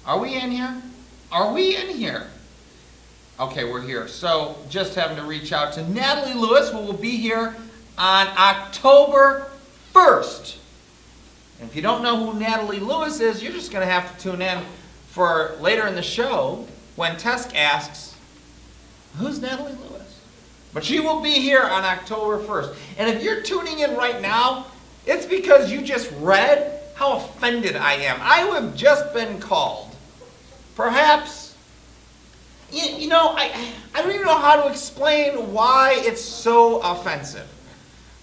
Are we in here? Are we in here? Okay, we're here. So just having to reach out to Natalie Lewis, who will be here on October 1st. And if you don't know who Natalie Lewis is, you're just going to have to tune in for later in the show when Tess asks, who's Natalie Lewis? But she will be here on October 1st. And if you're tuning in right now, it's because you just read how offended I am. I have just been called. Perhaps, I don't even know how to explain why it's so offensive.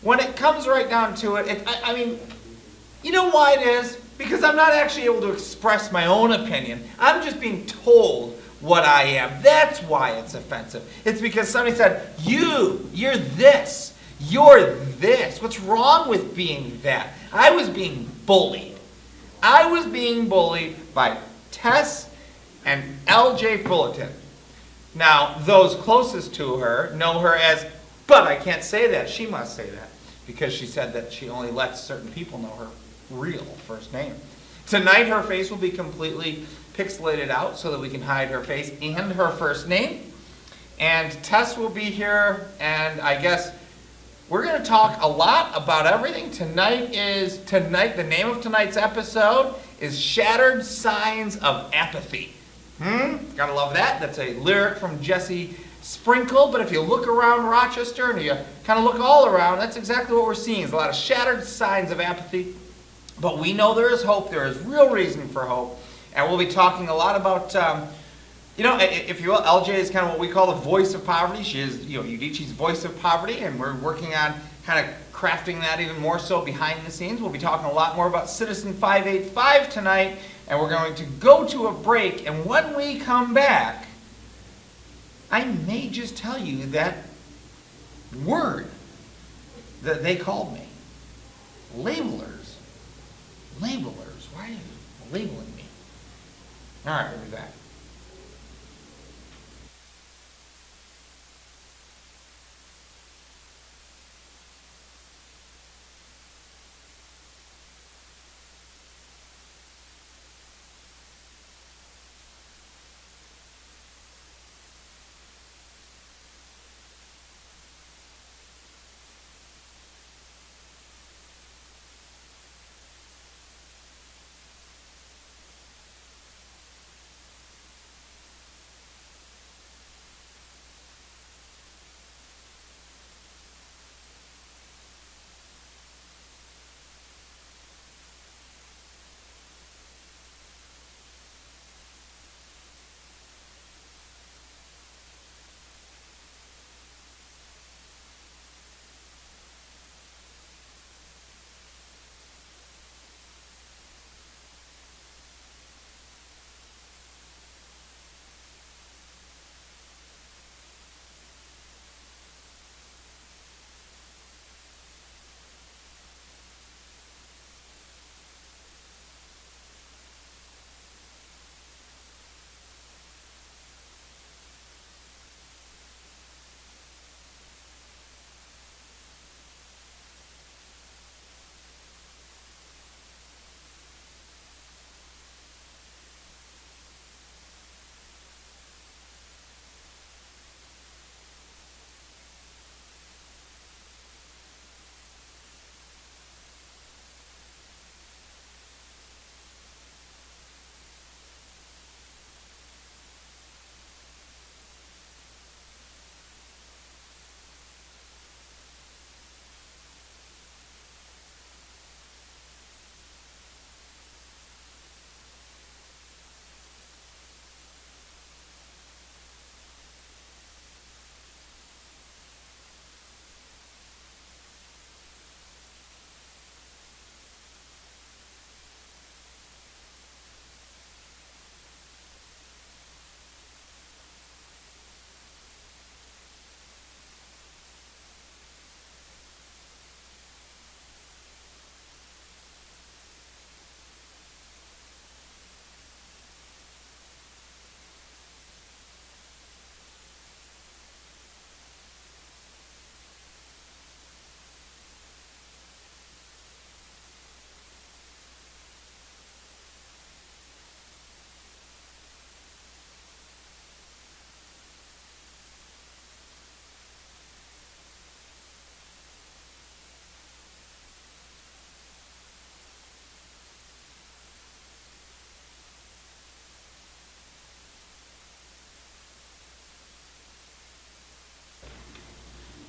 When it comes right down to it, you know why it is? Because I'm not actually able to express my own opinion. I'm just being told what I am. That's why it's offensive. It's because somebody said, you're this. You're this. What's wrong with being that? I was being bullied. I was being bullied by Tess and LJ Fullerton. Now, those closest to her know her as, but I can't say that. She must say that because she said that she only lets certain people know her real first name. Tonight, her face will be completely pixelated out so that we can hide her face and her first name. And Tess will be here, and I guess we're going to talk a lot about everything. The name of tonight's episode is Shattered Signs of Apathy. Gotta love that. That's a lyric from Jesse Sprinkle, but if you look around Rochester and you kind of look all around, that's exactly what we're seeing. There's a lot of shattered signs of apathy, but we know there is hope. There is real reason for hope, and we'll be talking a lot about, if you will, LJ is kind of what we call the voice of poverty. She is, Udicci's voice of poverty, and we're working on kind of crafting that even more so behind the scenes. We'll be talking a lot more about Citizen 585 tonight, and we're going to go to a break, and when we come back, I may just tell you that word that they called me. Labelers. Why are you labeling me? All right, we'll be back.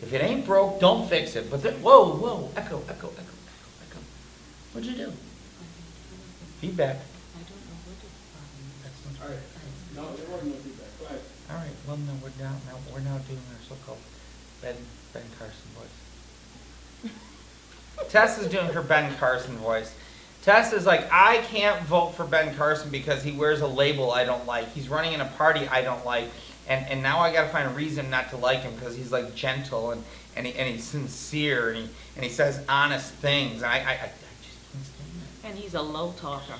If it ain't broke, don't fix it. But whoa, echo. What'd you do? Feedback. I don't know what it's from. That's not All right. No, there wasn't no feedback. Go ahead. All right. Well, no, we're now doing our so-called Ben Carson voice. Tess is doing her Ben Carson voice. Tess is like, I can't vote for Ben Carson because he wears a label I don't like. He's running in a party I don't like. And now I gotta find a reason not to like him because he's like gentle and he's sincere and he says honest things. And I just can't stand that. And he's a low talker.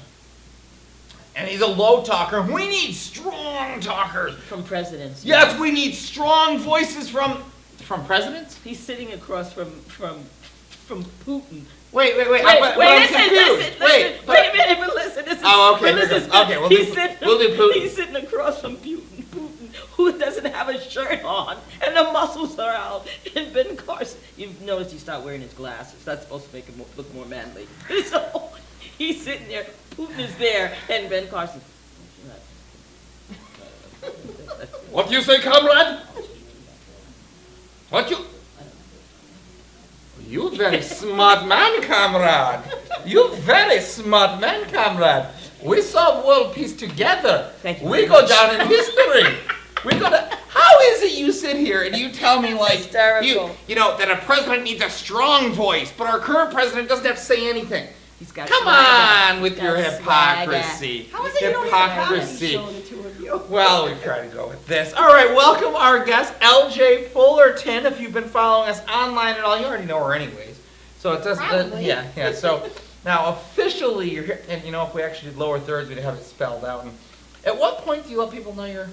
And he's a low talker. We need strong talkers. From presidents. Yes, we need strong voices from presidents? He's sitting across from Putin. Wait, Wait, I'm listen, confused. wait a minute, but listen. This is, Oh, okay, but listen, okay, we'll do Putin. He's sitting across from Putin, who doesn't have a shirt on, and the muscles are out. And Ben Carson, you've noticed he stopped wearing his glasses. That's supposed to make him look more manly. So he's sitting there, Putin is there, and Ben Carson. What do you say, comrade? What you? You very smart man, comrade. You very smart man, comrade. We solve world peace together. Thank you We very go much. down in history. We go to. How is it you sit here and you tell me like hysterical. you know that a president needs a strong voice, but our current president doesn't have to say anything? He's got Come swagger. on with your Got hypocrisy. How is it you don't have a comedy Hypocrisy. show, the two of you? Well, we try to go with this. All right, welcome our guest, LJ Fullerton. If you've been following us online at all, you already know her anyways. So it doesn't. Probably. Yeah. So now officially you're here, and you know if we actually did lower thirds, we'd have it spelled out. And at what point do you let people know your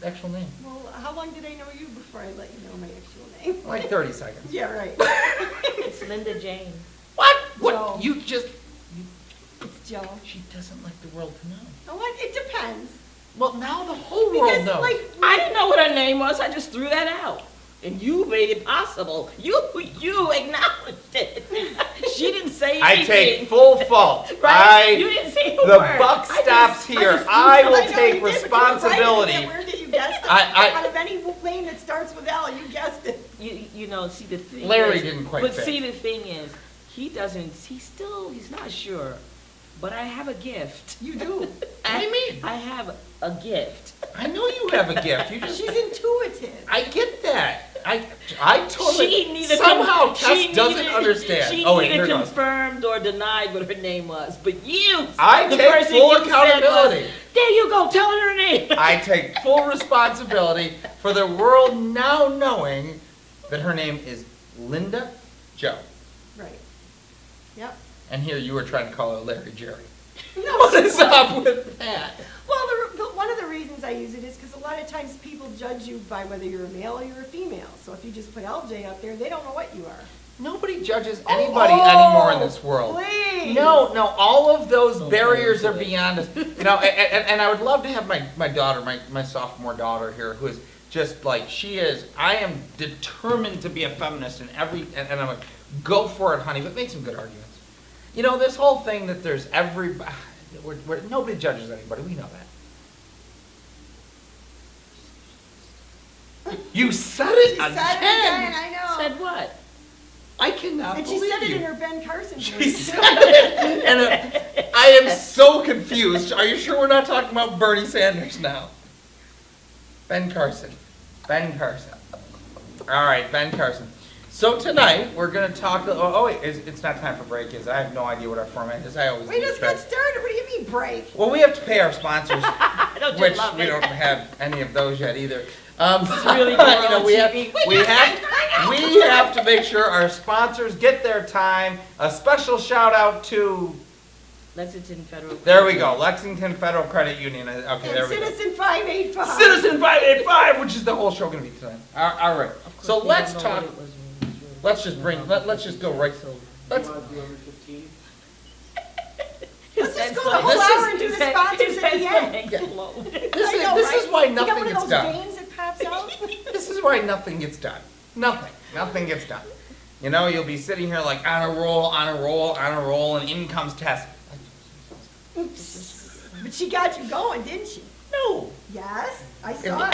actual name? Well, how long did I know you before I let you know my actual name? Like 30 seconds. Yeah, right. It's Linda Jane. What? What? Joe. You just. It's Joe. She doesn't like the world to know. Oh, what? It depends. Well, now the whole world Because, knows. like, I didn't know what her name was. I just threw that out. And you made it possible. You acknowledged it. She didn't say anything. I take full fault. Right? You didn't say a The word. buck I stops just- here. just- I will know take you did, but you were right. responsibility. Isn't it weird that you guessed it? I- Out of any name that starts with L, you guessed it. You know, see the thing Larry is, didn't quite But fit. see the thing is, he's not sure. But I have a gift. You do. What do you mean? I have a gift. I know you have a gift. You just. She's intuitive. I get that. I totally. She neither somehow she Tess doesn't neither- understand. She Oh wait, neither here it goes. confirmed or denied what her name was. But you, I the take first thing full you said was, accountability. there you go, tell her name. I take full responsibility for the world now knowing that her name is Linda Joe. Right. Yep. And here you were trying to call her Larry Jerry. No, What she is wasn't. up with that? Well, one of the reasons I use it is because a lot of times people judge you by whether you're a male or you're a female. So if you just put LJ up there, they don't know what you are. Nobody judges anybody anymore in this world. Please. No, all of those barriers are beyond us. You know, and I would love to have my daughter, my sophomore daughter here, who is just like, I am determined to be a feminist in and I'm like, go for it, honey, but make some good arguments. You know, this whole thing that there's nobody judges anybody, we know that. You said it She again. said it again, I know. Said what? I cannot And believe she said it you. in her Ben Carson voice. She said it, and I am so confused. Are you sure we're not talking about Bernie Sanders now? Ben Carson. All right, Ben Carson. So tonight we're going to talk. Oh wait, it's not time for break, is it? I have no idea what our format is. I always We lose just track. got started. What do you mean break? Well, we have to pay our sponsors, Don't you which love we it? don't have any of those yet either. really you going know, on we have TV. we have to make sure our sponsors get their time. A special shout out to. Lexington Federal. There we go, Lexington Federal Credit Union. Okay, And there we go. Citizen 585. Citizen 585, which is the whole show going to be tonight. All right. Of course, So we let's don't know talk. what it was. Let's just go right. Let's. You want to do number 15? Let's just go the This whole is- hour and do the sponsors at the end. This is why You got nothing one of gets those done. veins that pops out? This is why nothing gets done. Nothing gets done. You know, you'll be sitting here like on a roll, and in comes Tess. But she got you going, didn't she? No. Yes, I saw it.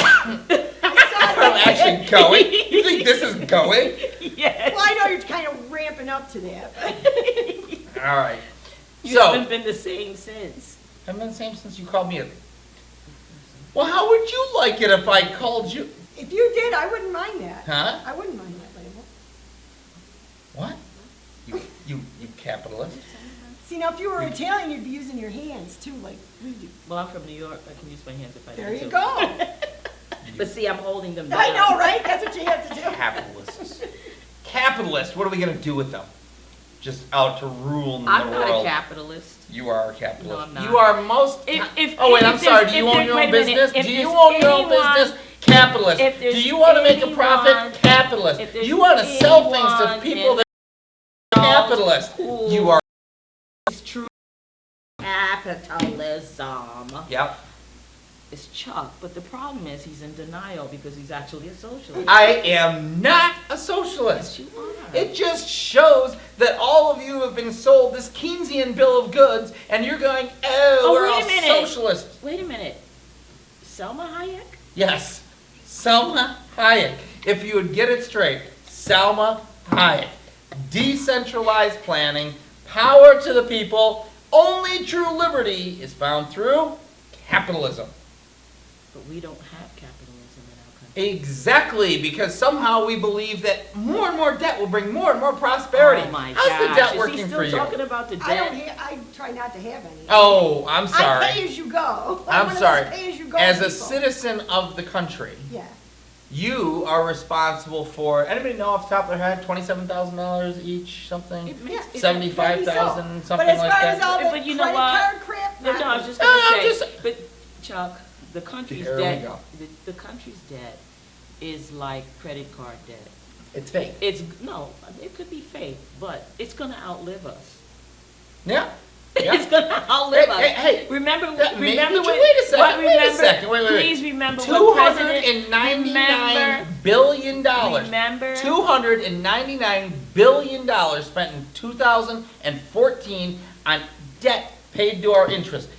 I saw I'm it. actually going. You think this is going? Yes. Well, I know you're kind of ramping up to that, but All right. You haven't been the same since. I've been the same since you called me a... Well, how would you like it if I called you... if you did, I wouldn't mind that. Huh? I wouldn't mind that label. What? You capitalist? See, now if you were Italian, you'd be using your hands too, like we do. Well, I'm from New York. I can use my hands if I There need you to. go. But see, I'm holding them down. I know, right? That's what you have to do. Capitalists. Capitalists, what are we going to do with them? Just out to rule in the I'm world. not a capitalist. You are a capitalist. No, I'm not. You are most... If oh, wait, if I'm sorry. there's- Do you if own there- your wait own a minute, business? if Do you there's own your own anyone- business? Capitalist. if there's Do you want to make a profit? anyone- Capitalist. if Do there's you want to sell things to anyone people in that are capitalist? who You are... is true capitalism. Yep. It's Chuck, but the problem is he's in denial because he's actually a socialist. I am not a socialist. Yes, you are. It just shows that all of you have been sold this Keynesian bill of goods, and you're going, oh, we're wait all a minute. socialists. Wait a minute. Selma Hayek? Yes, Selma Hayek. If you would get it straight, Selma Hayek. Decentralized planning, power to the people. Only true liberty is found through capitalism. But we don't have capitalism in our country. Exactly, because somehow we believe that more and more debt will bring more and more prosperity. Oh my How's gosh. the debt Is working he for still you? talking about the debt? I try not to have any. Oh, I'm sorry. I pay as you go. I'm one of sorry. those pay as you go As a people. citizen of the country, Yeah. you are responsible for, anybody know off the top of their head, $27,000 each, something? It makes, Yeah. 75,000, Maybe so. something But as like far as that. all the But you know credit what? card crap, No, not I was me. just going No, to I'm say, just- but Chuck, the country's Here we debt, go. the country's debt is like credit card debt. It's fake. No, it could be fake, but it's going to outlive us. Yeah. It's Yeah. going to outlive us. Hey, Remember, that may be remember true. when, Wait a second, what, wait a remember, second, wait. please remember what President, $299 billion. remember, $299 billion spent in 2014 on debt paid to our interest.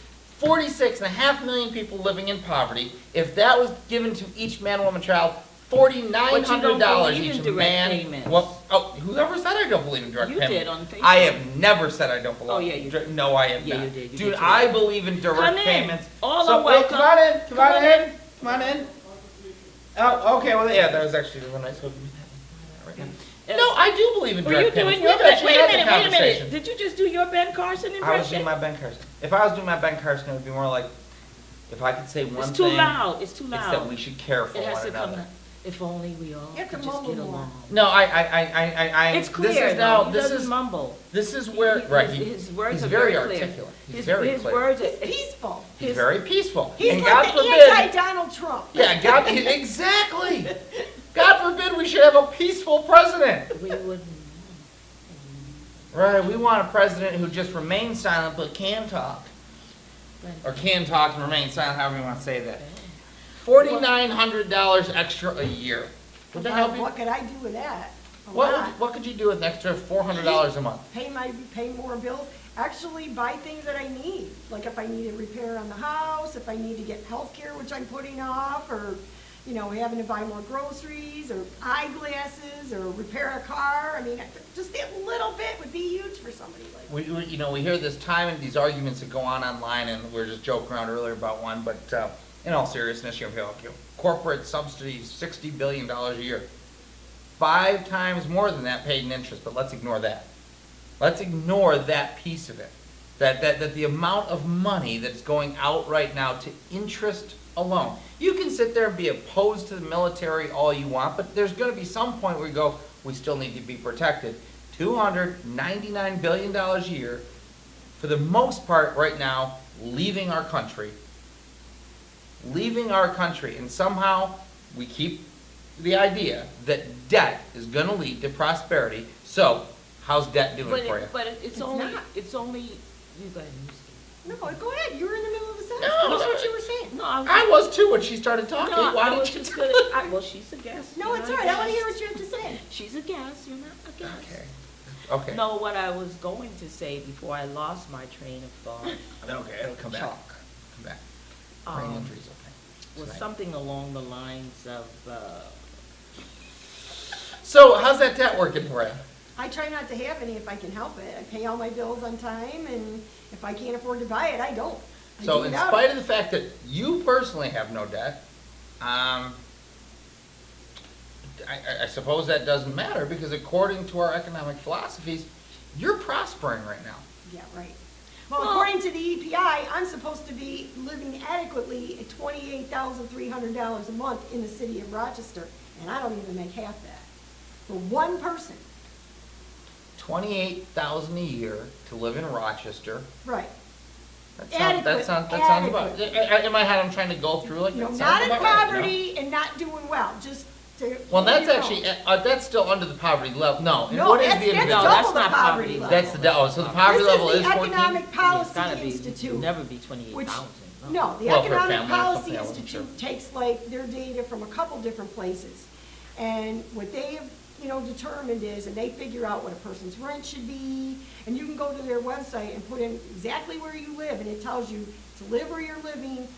46.5 million people living in poverty. If that was given to each man, woman, child, $4,900 believe each in direct man. payments. Well, oh, whoever said I don't believe in direct You payments? did on Facebook. I have never said I don't believe. Oh, yeah, you did. No, I have Yeah, not. you did. You Dude, did I too. believe in direct Come in. payments. All So, are well, welcome. come on in. Come on Come in. Come on in. Oh, okay. Well, yeah, that was actually really nice. Right now. No, I do believe in Were you direct doing payments. your We've Ben? actually Wait a had the minute, wait a minute. conversation. Did you just do your Ben Carson impression? I was doing my Ben Carson. If I was doing my Ben Carson, it would be more like, if I could say one It's thing, too loud. It's too it's loud. that we should care for It has one to come. another. If only we all You have to could just mumble get more. along. No, I. It's clear This is though. now. He This doesn't is. mumble. This is where. Right. His words he's are very clear. articulate. He's His, very his clear. words He's are. peaceful. He's very peaceful. He's And like God the forbid. anti-Donald Trump. Yeah, God. Exactly. God forbid we should have a peaceful president. We wouldn't. Right. We want a president who just remains silent but can talk, or can talk and remain silent. However you want to say that. $4,900 extra a year. Would that help you? What could I do with that? A lot. What could you do with an extra $400 a month? Pay more bills. Actually buy things that I need. Like if I need a repair on the house, if I need to get health care, which I'm putting off, or, you know, having to buy more groceries, or eyeglasses, or repair a car. I mean, just that little bit would be huge for somebody like me. We hear this time and these arguments that go on online, and we were just joking around earlier about one, but in all seriousness, corporate subsidies, $60 billion a year. 5 times more than that paid in interest, but let's ignore that. Let's ignore that piece of it. That the amount of money that's going out right now to interest alone. You can sit there and be opposed to the military all you want, but there's going to be some point where you go, we still need to be protected. $299 billion a year, for the most part right now, leaving our country. Leaving our country, and somehow we keep the idea that debt is going to lead to prosperity. So, how's debt doing for you? But it's only. not. It's only. You go ahead. You speak. No, go ahead. You were in the middle of a sentence. No, That's what you were saying. No, I was too when she started talking. No, Why I was did you? just gonna. Well, she's a guest. No, you're it's not all a right. I want to hear guest. what you have to say. She's a guest. You're not a guest. Okay. Okay. No, what I was going to say before I lost my train of thought. Okay, it'll come back. Chalk. Come back. Brain Um, injuries, okay. was Tonight. something along the lines of So how's that debt working for you? I try not to have any if I can help it. I pay all my bills on time, and if I can't afford to buy it, I don't. I So do in without spite it. of the fact that you personally have no debt, I suppose that doesn't matter because according to our economic philosophies, you're prospering right now. Yeah, right. Well, according to the EPI, I'm supposed to be living adequately at $28,300 a month in the city of Rochester, and I don't even make half that. For one person. $28,000 a year to live in Rochester. Right. That sounds about. In my head, I'm trying to go through like You know, that. not Sounds in about right, you know? poverty and not doing well, just to. Well, that's you know. actually that's still under the poverty level. No, and No, what is that's the individual? No, that's double the not poverty poverty level. That's the so the poverty This level is is the 14. Economic It's Policy gotta be, Institute. never be 28,000. No, the Well, for a Economic family or Policy something, I wasn't Institute takes like their data from a couple different places. And what they have, determined is, and they figure out what a person's rent should be, and you can go to their website and put in exactly where you live, and it tells you to live where you're living.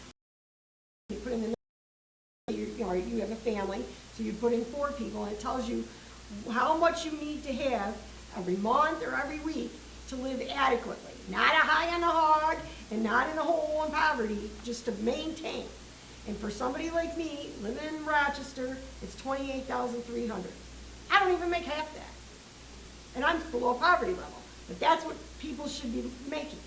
You put in the, you have a family, so you put in 4 people, and it tells you how much you need to have every month or every week to live adequately. Not a high on the hog, and not in a hole in poverty, just to maintain. And for somebody like me, living in Rochester, it's $28,300. I don't even make half that. And I'm below poverty level. But that's what people should be making.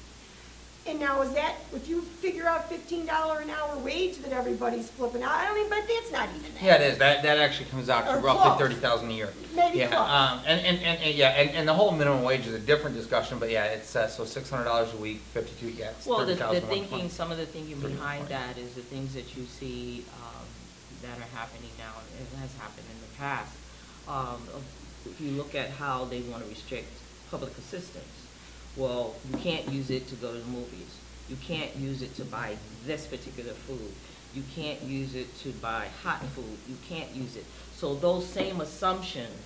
And now is that, if you figure out $15 an hour wage that everybody's flipping out, but that's not even that. Yeah, it is. That actually comes out to Or roughly close. 30,000 a year. Maybe Yeah, close. and the whole minimum wage is a different discussion, but yeah, it's so $600 a week, 52. Yeah, it's Well, the 30,120. thinking, some of the thinking 30,120. behind that is the things that you see that are happening now, and it has happened in the past. If you look at how they want to restrict public assistance, well, you can't use it to go to the movies. You can't use it to buy this particular food. You can't use it to buy hot food. You can't use it. So those same assumptions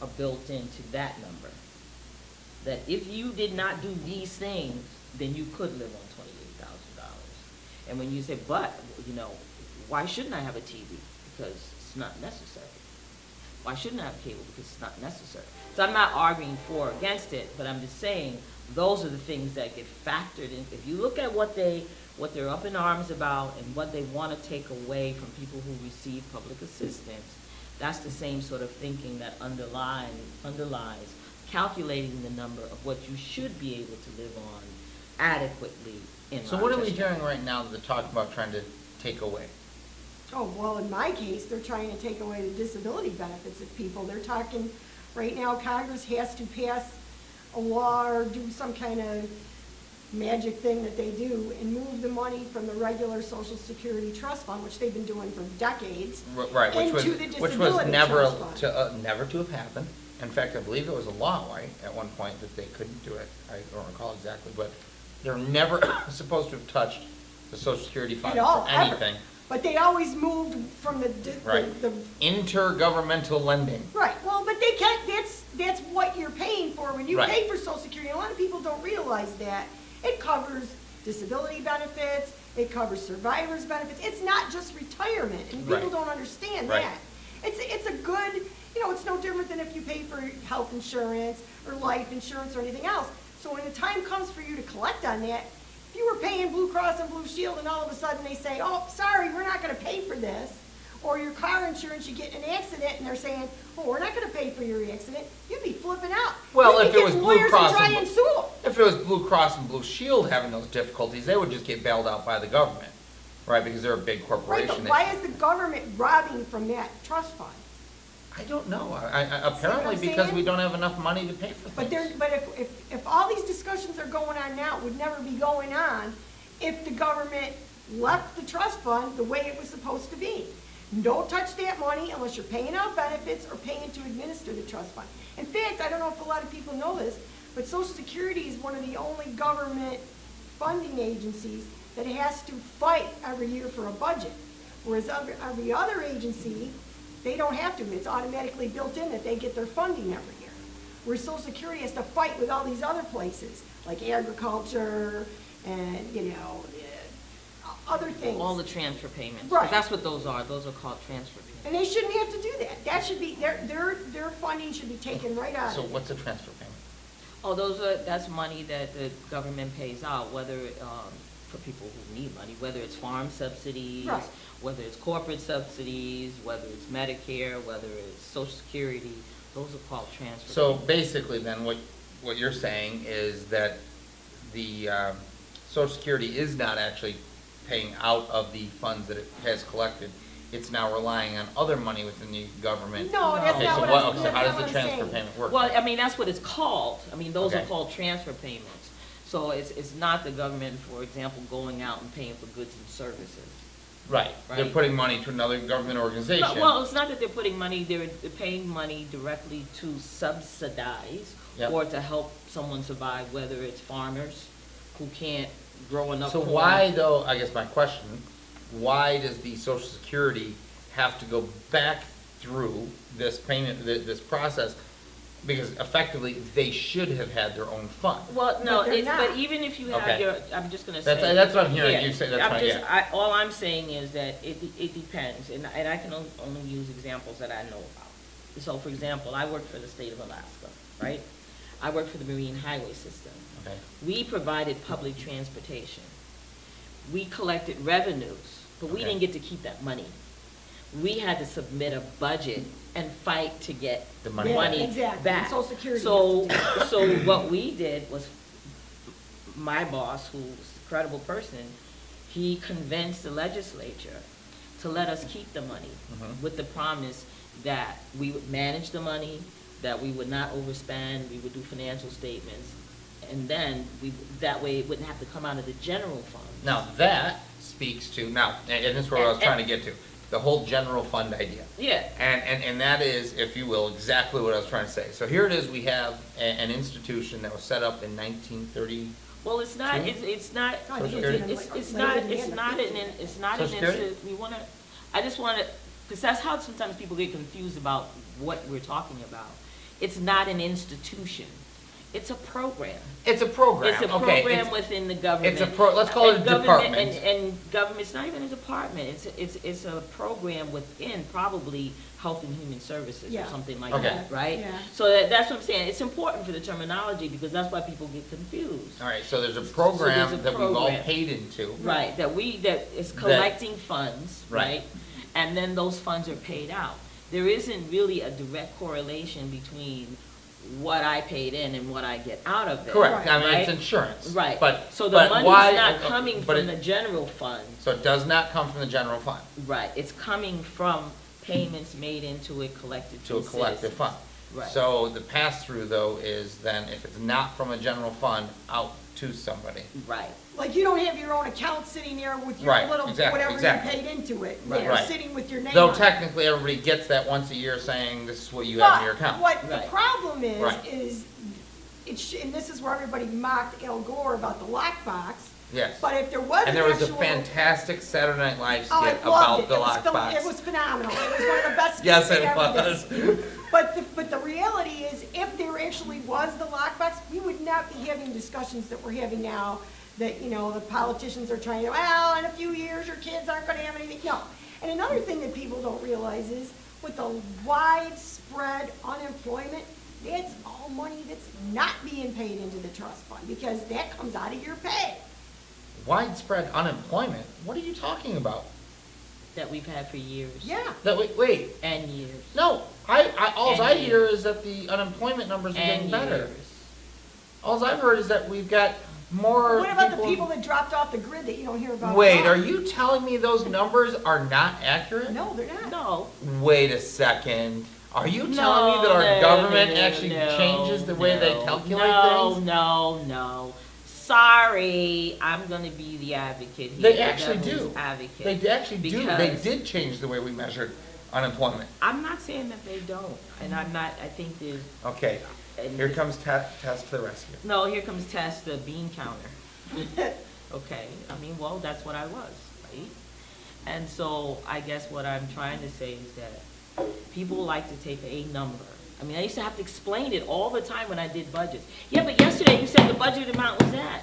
are built into that number. That if you did not do these things, then you could live on $28,000. And when you say, but, why shouldn't I have a TV? Because it's not necessary. Why shouldn't I have cable? Because it's not necessary. So I'm not arguing for or against it, but I'm just saying those are the things that get factored in. If you look at what they're up in arms about and what they want to take away from people who receive public assistance, that's the same sort of thinking that underlies calculating the number of what you should be able to live on adequately in So what are we Rochester. hearing right now that they're talking about trying to take away? Oh, well, in my case, they're trying to take away the disability benefits of people. They're talking, right now, Congress has to pass a law or do some kind of magic thing that they do and move the money from the regular Social Security Trust Fund, which they've been doing for decades, Right, into the which was Disability never Trust Fund. never to have happened. In fact, I believe it was a law, right, at one point that they couldn't do it. I don't recall exactly, but they're never supposed to have touched the Social Security Fund At all, for ever. anything. But they always moved from the Right. the Intergovernmental lending. right, well, but they can't, that's what you're paying for when you Right. pay for Social Security. A lot of people don't realize that. It covers disability benefits, it covers survivors benefits. It's not just retirement, and people Right. don't understand Right. that. It's a good, it's no different than if you pay for health insurance or life insurance or anything else. So when the time comes for you to collect on that, if you were paying Blue Cross and Blue Shield and all of a sudden they say, oh, sorry, we're not gonna pay for this, or your car insurance, you get in an accident and they're saying, oh, we're not gonna pay for your accident, you'd be flipping out. Well, You'd if be it was getting Blue lawyers Cross and try and and sue 'em. If it was Blue Cross and Blue Shield having those difficulties, they would just get bailed out by the government, right? Because they're a big Right, corporation. but why is the government robbing from that trust fund? I don't know. Apparently I'm because saying? we don't have enough money to pay for But things. if all these discussions are going on now, it would never be going on if the government left the trust fund the way it was supposed to be. Don't touch that money unless you're paying out benefits or paying to administer the trust fund. In fact, I don't know if a lot of people know this, but Social Security is one of the only government funding agencies that has to fight every year for a budget. Whereas every other agency, they don't have to. It's automatically built in that they get their funding every year. Where Social Security has to fight with all these other places, like agriculture and, other things. All the transfer payments. 'Cause Right. That's what those are. Those are called transfer payments. And they shouldn't have to do that. That should be, their funding should be taken right out So of it. what's a transfer payment? Oh, that's money that the government pays out, whether, for people who need money, whether it's farm subsidies, Right. whether it's corporate subsidies, whether it's Medicare, whether it's Social Security, those are called transfer. So payments. basically then, what you're saying is that the Social Security is not actually paying out of the funds that it has collected. It's now relying on other money within the government. No, that's Okay, not so what what, I'm, so that's how not does what the I'm transfer saying. payment work? Well, I mean, that's what it's called. I mean, those are Okay. called transfer payments. So it's not the government, for example, going out and paying for goods and services. Right, they're Right. putting money to another government organization. Well, it's not that they're putting money, they're paying money directly to subsidize Yep. or to help someone survive, whether it's farmers who can't grow enough So corn. why though, I guess my question, why does the Social Security have to go back through this payment, this process? Because effectively, they should have had their own fund. Well, no, But they're but not. even if you have Okay. your, I'm just gonna say. That's what I'm hearing yeah, you say, that's I'm fine, just- yeah. all I'm saying is that it depends, and I can only use examples that I know about. So, for example, I work for the state of Alaska, right? I work for the Marine Highway System. Okay. We provided public transportation. We collected revenues, but we Okay. didn't get to keep that money. We had to submit a budget and fight to get The money Yeah, money exactly. back. Social Security So, has to so what we did was, my boss, who's a credible person, he convinced the legislature to let us keep the money Mhm. with the promise that we would manage the money, that we would not overspend, we would do financial statements, and then that way it wouldn't have to come out of the general fund. Now, that speaks to, now, and this is where I was trying to get to, the whole general fund idea. Yeah, And that is, if you will, exactly what I was trying to say. So here it is, we have an institution that was set up in 1930. well, it's not, Two? it's not, Social Security? it's Later not, in the it's end, not I an, think. it's not Social an, Security? we wanna, I just wanna, because that's how sometimes people get confused about what we're talking about. It's not an institution, it's a program. It's a program, It's a okay. program within the government. Let's call it a And government- department. And government, it's not even a department, it's a program within probably Health and Human Services or Yeah. something like Okay. that, right? Yeah. So that's what I'm saying, it's important for the terminology because that's why people get confused. All right, so there's a there's program a that we've all program. paid into. Right, that is collecting funds, Right. right? And then those funds are paid out. There isn't really a direct correlation between what I paid in and what I get out of it. Correct, I mean, it's right? insurance. Right, But, so the but money's why- not coming but from it- the general fund, So it does not come from the general fund, right, it's coming from payments made into it collected to a from collective citizens. fund. Right. So the pass-through, though, is then, if it's not from a general fund, out to somebody. Right, Like, you don't have your own account sitting there with your Right, little, exactly, whatever you exactly. paid into it, Right. there, Right. sitting with your name Though on it. technically, everybody gets that once a year saying, this is what you have in your But account. what the Right. problem is, Right. and this is where everybody mocked Al Gore about the lockbox, Yes. but if there was And an there was a actual- fantastic Saturday Night Live Oh, I skit loved about it. the It was lockbox. It was phenomenal. It was one of the best skits Yes, they it ever was. did. But the reality is, if there actually was the lockbox, we would not be having discussions that we're having now, that, the politicians are trying to, well, in a few years, your kids aren't gonna have anything. No. And another thing that people don't realize is, with the widespread unemployment, that's all money that's not being paid into the trust fund, because that comes out of your pay. Widespread unemployment? What are you talking about? that we've had for years. Yeah. That, wait, And years. no, alls And I years. hear is that the unemployment numbers are getting And better. years. Alls I've heard is that we've got more What about the people that dropped off the grid that you don't hear about? Wait, at all? are you telling me those numbers are not accurate? No, they're not. No, Wait a second. Are you telling me that our No, government no, actually no, changes the way they no, calculate no, things? No. Sorry, I'm gonna be the advocate here. They the actually devil's do. Advocate. They actually do. They Because- did change the way we measured unemployment. I'm not saying that they don't, and I think there's. Okay, and here this- comes Tess to the rescue. No, here comes Tess, the bean counter. Okay, I mean, well, that's what I was, right? And so I guess what I'm trying to say is that people like to take a number. I mean, I used to have to explain it all the time when I did budgets. Yeah, but yesterday you said the budget amount was that.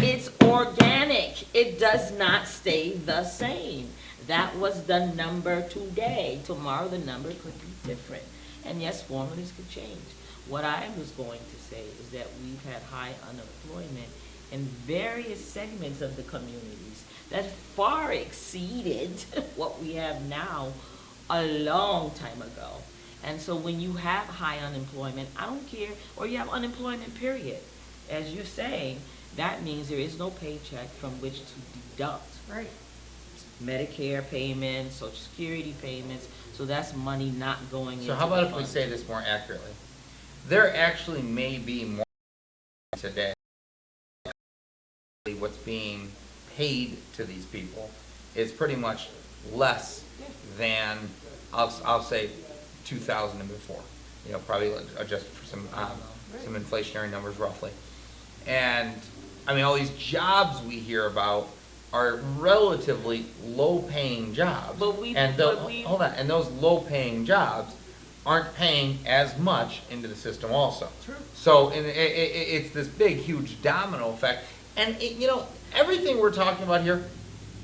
It's organic. It does not stay the same. That was the number today. Tomorrow, the number could be different. And yes, formulas could change. What I was going to say is that we've had high unemployment in various segments of the communities that far exceeded what we have now a long time ago. And so when you have high unemployment, I don't care, or you have unemployment period, as you're saying, that means there is no paycheck from which to deduct. Right. Medicare payments, Social Security payments, so that's money not going into So the how about if we fund. say this more accurately? There actually may be more today. What's being paid to these people is pretty much less than, I'll say 2000 and before. You know, probably adjusted for some inflationary numbers roughly. And I mean, all these jobs we hear about are relatively low-paying jobs. But we- and but we- hold on, and those low-paying jobs aren't paying as much into the system also. True. So it's this big, huge domino effect. And you know, everything we're talking about here,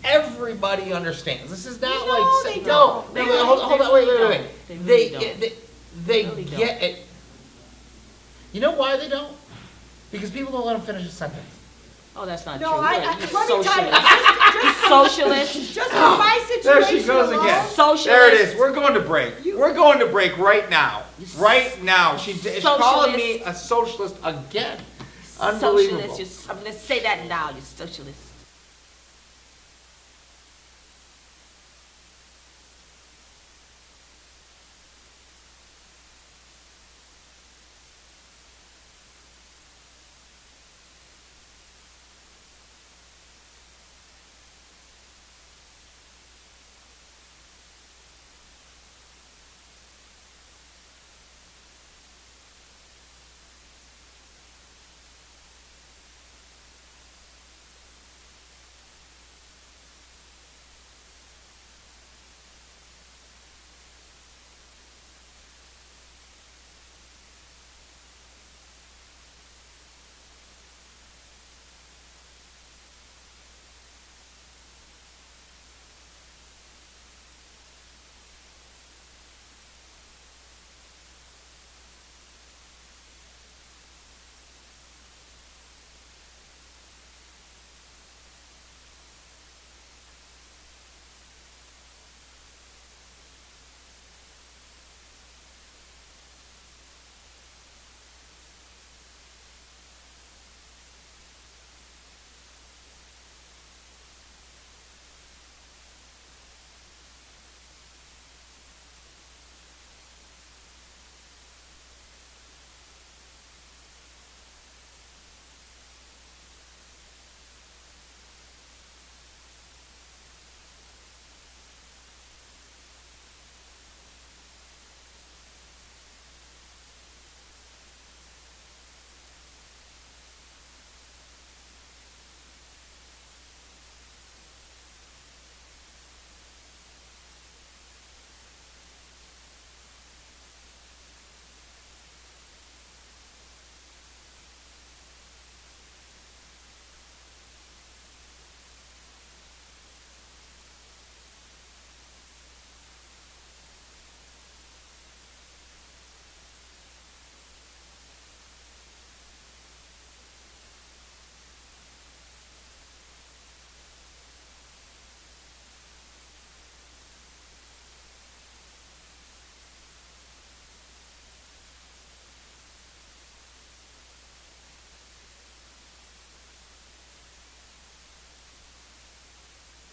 everybody understands. This is not No, like they no, don't. no, They hold really on, wait. don't. They really don't. They Really get don't. it. You know why they don't? Because people don't let them finish a sentence. Oh, that's not No, true. I, You're- let you're me tell you, socialist. Socialist. just for my situation There she goes alone, again. Socialist. There it is. We're going to break. You- We're going to break right now. You Right now. She's calling me socialist. a socialist again. Unbelievable. Socialist. Let's say that now. You're socialist.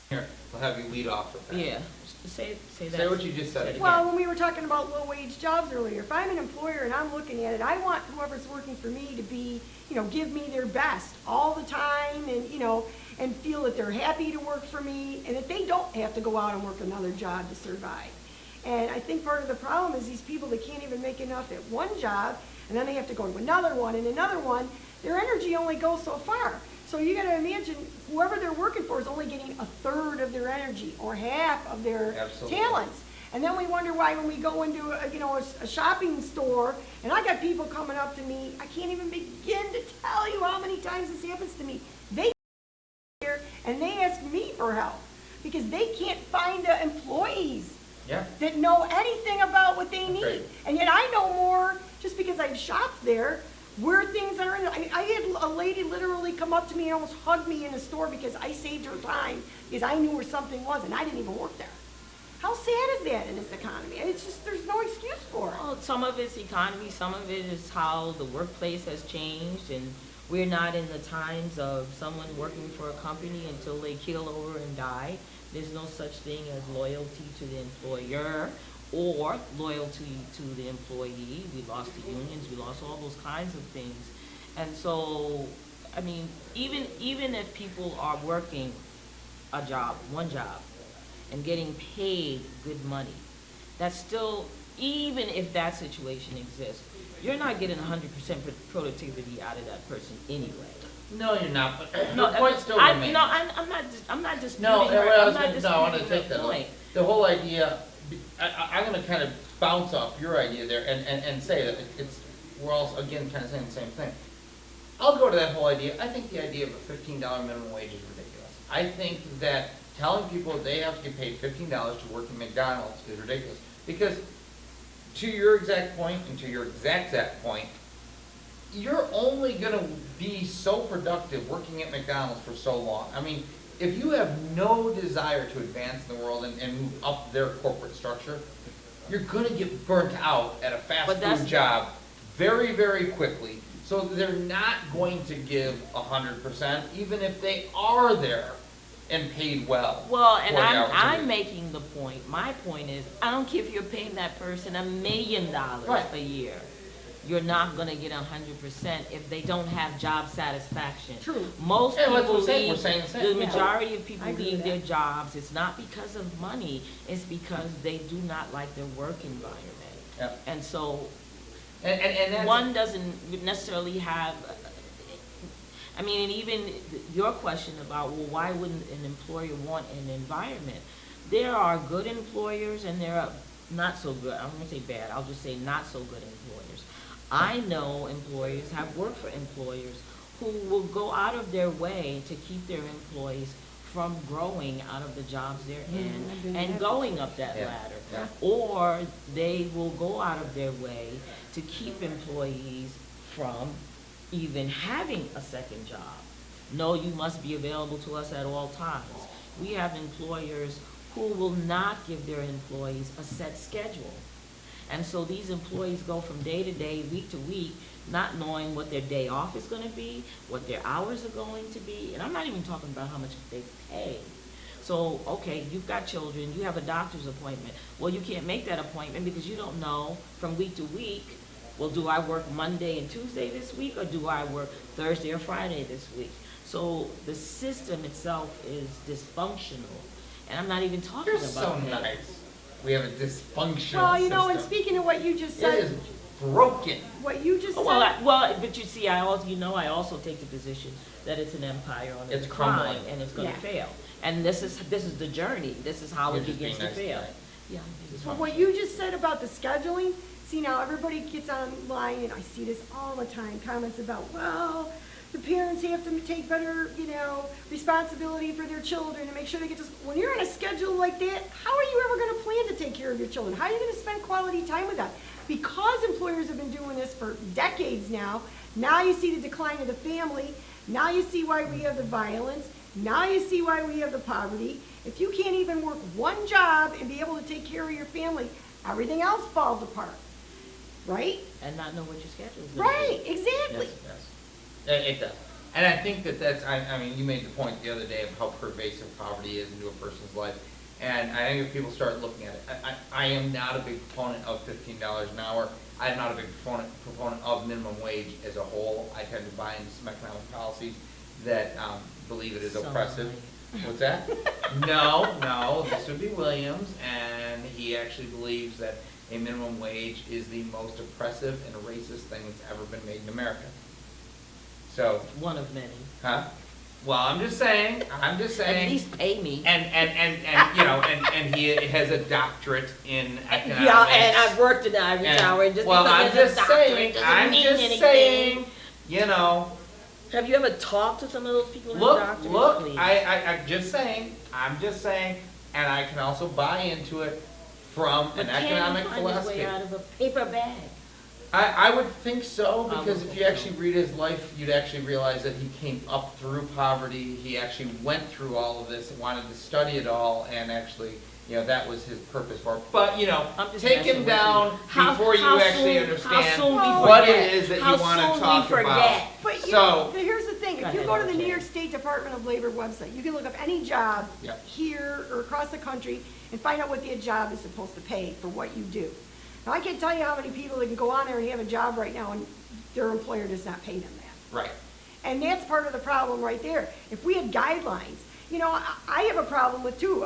Here, we'll have you lead off with that. Yeah. Say that. Say what you just said Say it again. Well, when we were talking about low-wage jobs earlier, if I'm an employer and I'm looking at it, I want whoever's working for me to be, give me their best all the time and, and feel that they're happy to work for me and that they don't have to go out and work another job to survive. And I think part of the problem is these people that can't even make enough at one job and then they have to go to another one and another one, their energy only goes so far. So you gotta imagine whoever they're working for is only getting a third of their energy or half of their Absolutely. talents. And then we wonder why when we go into a shopping store, and I got people coming up to me, I can't even begin to tell you how many times this happens to me. They here and they ask me for help. because they can't find the employees Yeah. that know anything about what they need. Right. And yet I know more, just because I've shopped there, where things are. I had a lady literally come up to me and almost hug me in the store because I saved her time, because I knew where something was, and I didn't even work there. How sad is that in this economy? And it's just, there's no excuse for it. Well, some of it's economy, some of it is how the workplace has changed, and we're not in the times of someone working for a company until they keel over and die. There's no such thing as loyalty to the employer or loyalty to the employee. We lost the unions, we lost all those kinds of things. And so, I mean, even if people are working a job, one job, and getting paid good money, that's still, even if that situation exists, you're not getting 100% productivity out of that person anyway. No, you're not, but No, the point still I'm remains. not disputing No, her. well, I'm not I want to disputing take her that. point. The whole idea, I'm going to kind of bounce off your idea there and say that we're all, again, kind of saying the same thing. I'll go to that whole idea. I think the idea of a $15 minimum wage is ridiculous. I think that telling people they have to get paid $15 to work in McDonald's is ridiculous. Because to your exact point and to your exact point, you're only going to be so productive working at McDonald's for so long. I mean, if you have no desire to advance in the world and move up their corporate structure, you're going to get burnt out at a fast food job very, very quickly. So they're not going to give 100%, even if they are there and paid well. Well, and 40 hours a I'm week. making the point, my point is, I don't care if you're paying that person $1 million Right. a year. You're not gonna get 100% if they don't have job satisfaction. True. Most Yeah, that's people what I'm saying. leave, We're saying the same. the Yeah. majority of people I agree leave with their that. jobs, it's not because of money, it's because they do not like their work environment. Yeah. And so, And that's, one doesn't necessarily have, I mean, and even your question about, well, why wouldn't an employer want an environment? There are good employers and there are not so good, I'm gonna say bad, I'll just say not so good employers. I know employers, have worked for employers who will go out of their way to keep their employees from growing out of the jobs they're I've been in in and that going up that Yeah. ladder. Yeah. Or they will go out of their way to keep employees from even having a second job. No, you must be available to us at all times. We have employers who will not give their employees a set schedule. And so these employees go from day to day, week to week, not knowing what their day off is gonna be, what their hours are going to be, and I'm not even talking about how much they pay. So, okay, you've got children, you have a doctor's appointment. Well, you can't make that appointment because you don't know from week to week, well, do I work Monday and Tuesday this week, or do I work Thursday or Friday this week? So the system itself is dysfunctional, and I'm not even talking you're about so that. nice. We have a dysfunctional Well, you know, and system. speaking of what you just It is said, broken. what you just Oh, said. but you see, I also take the position that it's an empire on It's its decline, crumbling. and it's gonna Yeah. fail. And this is the journey, this is how You're it just begins to being nice fail. tonight. Yeah. But what you just said about the scheduling, see now everybody gets online, and I see this all the time, comments about, well, the parents have to take better, responsibility for their children and make sure they get to school. When you're on a schedule like that, how are you ever gonna plan to take care of your children? How are you gonna spend quality time with them? Because employers have been doing this for decades now you see the decline of the family, now you see why we have the violence, now you see why we have the poverty. If you can't even work one job and be able to take care of your family, everything else falls apart, right? And not know what your schedule is gonna be. Right, exactly. Yes. It does. And I think that's, I mean, you made the point the other day of how pervasive poverty is into a person's life. And I think if people start looking at it, I am not a big proponent of $15 an hour. I'm not a big proponent of minimum wage as a whole. I tend to buy into some economic policies that believe it is So oppressive. am What's that? No, this would be Williams, and he actually believes that a minimum wage is the most oppressive and racist thing that's ever been made in America. So, One of many. huh? Well, I'm just saying. At least pay me. And he has a doctorate in economics. Yeah, and I've worked in the ivory And- tower, and just well, because I'm there's a just doctorate saying, doesn't mean anything. Have you ever talked to some of those people who have doctorates? Look, Please. I'm just saying, and I can also buy into it from But an can he economic find his way philosophy. out of a paper bag? I would think so, I because would if think you so. actually read his life, you'd actually realize that he came up through poverty, he actually went through all of this and wanted to study it all, and actually, that was his purpose for it. But, I'm just take messing him with down How- before you how actually soon- understand how soon we what forget? it is that How you want soon to we talk forget? about. But So, here's the thing, Go if you ahead, go to the okay. New York State Department of Labor website, you can look up any job Yep. here or across the country and find out what the job is supposed to pay for what you do. Now, I can't tell you how many people that can go on there and have a job right now and their employer does not pay them that. right. And that's part of the problem right there. If we had guidelines, I have a problem with too,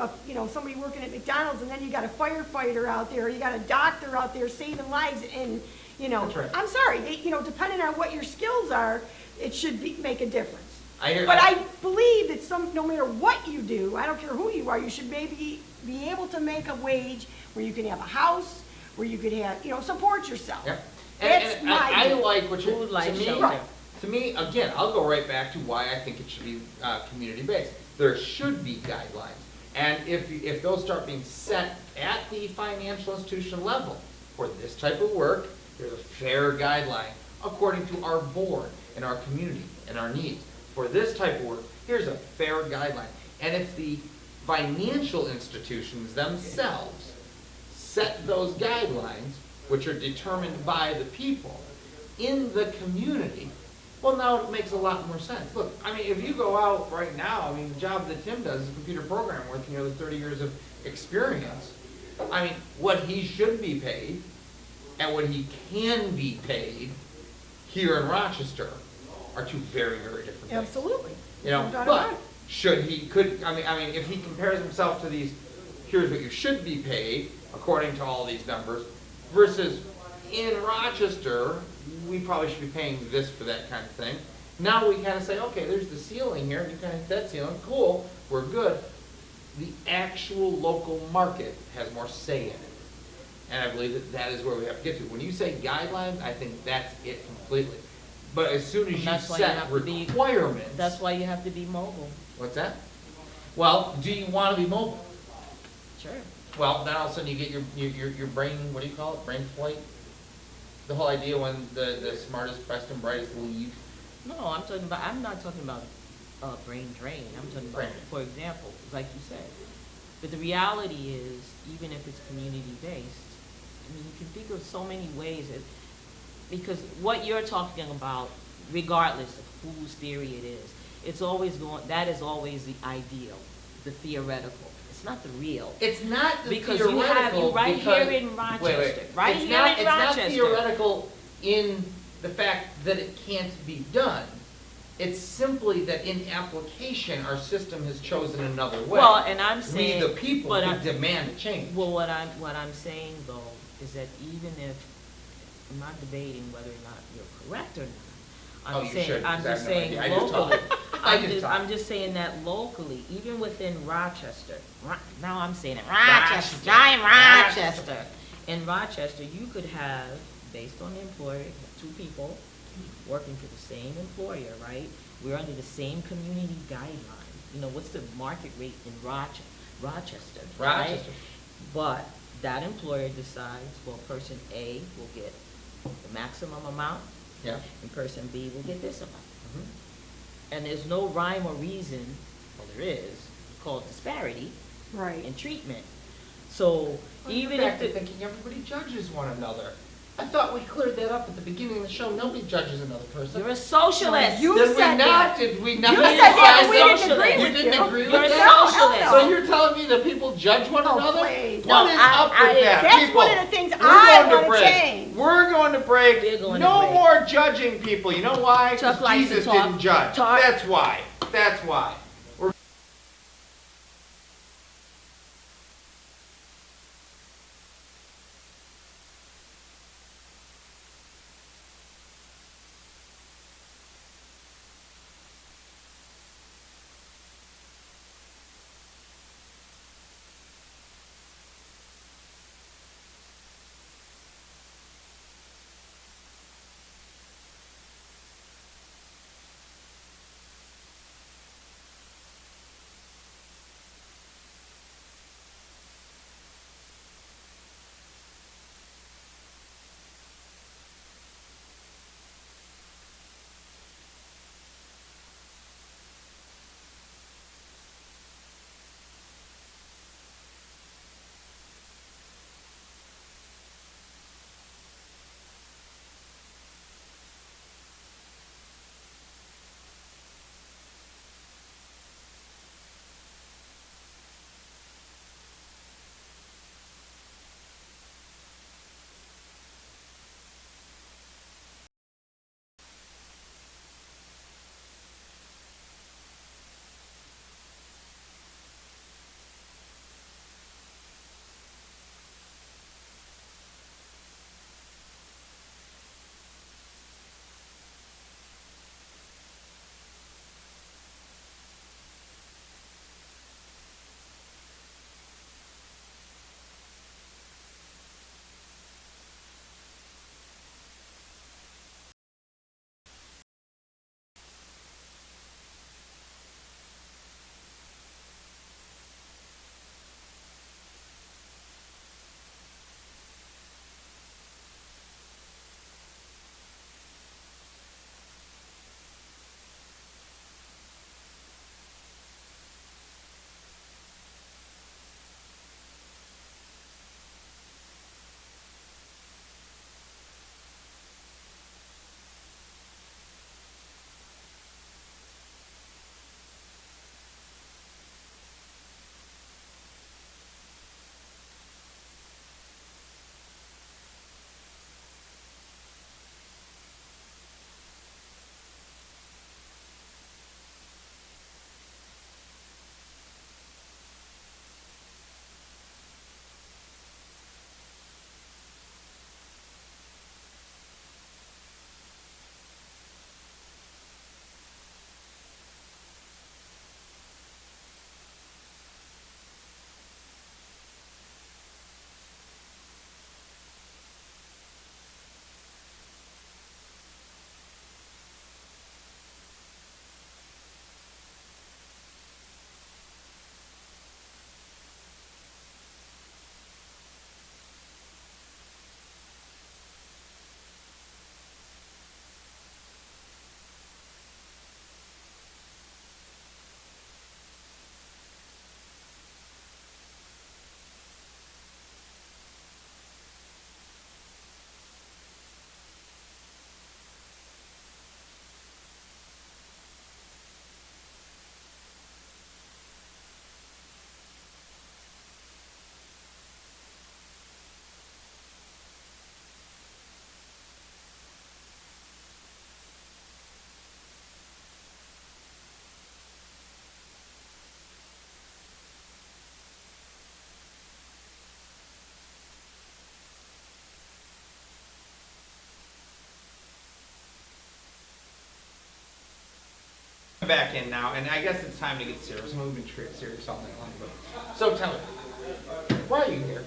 somebody working at McDonald's and then you got a firefighter out there, you got a doctor out there saving lives and, That's right. I'm sorry, depending on what your skills are, it should make a difference. I hear But I believe that no matter what you do, I don't care who you are, you should maybe be able to make a wage where you can have a house, where you could have, support yourself. Yep. That's And my I view. like what you're, Food, life, to me, shelter. to me, again, I'll go right back to why I think it should be community-based. There should be guidelines. And if those start being set at the financial institution level for this type of work, there's a fair guideline according to our board and our community and our needs. For this type of work, here's a fair guideline. And if the financial institutions themselves set those guidelines, which are determined by the people in the community, well, now it makes a lot more sense. Look, if you go out right now, the job that Tim does is a computer programmer with nearly 30 years of experience. What he should be paid and what he can be paid here in Rochester are two very, very different things. Absolutely. You know, No doubt about but it. if he compares himself to these, here's what you should be paid according to all these numbers, versus in Rochester, we probably should be paying this for that kind of thing. Now we kind of say, okay, there's the ceiling here, and you kind of hit that ceiling, cool, we're good. The actual local market has more say in it. And I believe that is where we have to get to. When you say guidelines, I think that's it completely. But as soon as you That's why you set have to be- requirements. That's why you have to be mobile. What's that? Well, do you want to be mobile? Sure. Well, then all of a sudden you get your brain, what do you call it, brain flight? The whole idea when the smartest, best, and brightest leave. No, I'm not talking about brain drain. I'm talking about, Brain. for example, like you said. But the reality is, even if it's community-based, you can think of so many ways because what you're talking about, regardless of whose theory it is, that is always the ideal, the theoretical. It's not the real. It's not the Because theoretical. you right because- here in Rochester. Wait. Right It's here not, in it's Rochester. not theoretical in the fact that it can't be done. It's simply that in application, our system has chosen another way. Well, and I'm saying, we, the people, but can demand a change. Well, what I'm saying though is that even if I'm not debating whether or not you're correct or not, Oh, you should, I'm 'cause I just have no saying idea. I just locally. talk. I just talk. I'm just saying that locally, even within Rochester. Now I'm saying it. Rochester. I'm Rochester. In Rochester, you could have, based on the employer, two people working for the same employer, right? We're under the same community guideline. What's the market rate in Rochester? Right? Rochester. But that employer decides, well, person A will get the maximum amount, Yeah. and person B will get this amount. Mhm. And there's no rhyme or reason, well, there is, called disparity Right. in treatment. So Well, even you're if back to thinking everybody judges one another. I thought we cleared that up at the beginning of the show. Nobody judges another person. you're a socialist, You Did said we not? that. Did we not? You said that, but we Socialist. didn't agree You with didn't you. agree with You're a that? socialist. So you're telling me that people judge one Oh, another? please. What No, is I- up with that, That's people? one of the things We're I going to want to break. change. We're going to break. We're going to No break. more judging people. You know why? Chuck 'Cause likes to Jesus talk- didn't judge. talk- That's why. That's why. Back in now, and I guess it's time to get serious. We've been serious all night long, but so tell me, why are you here?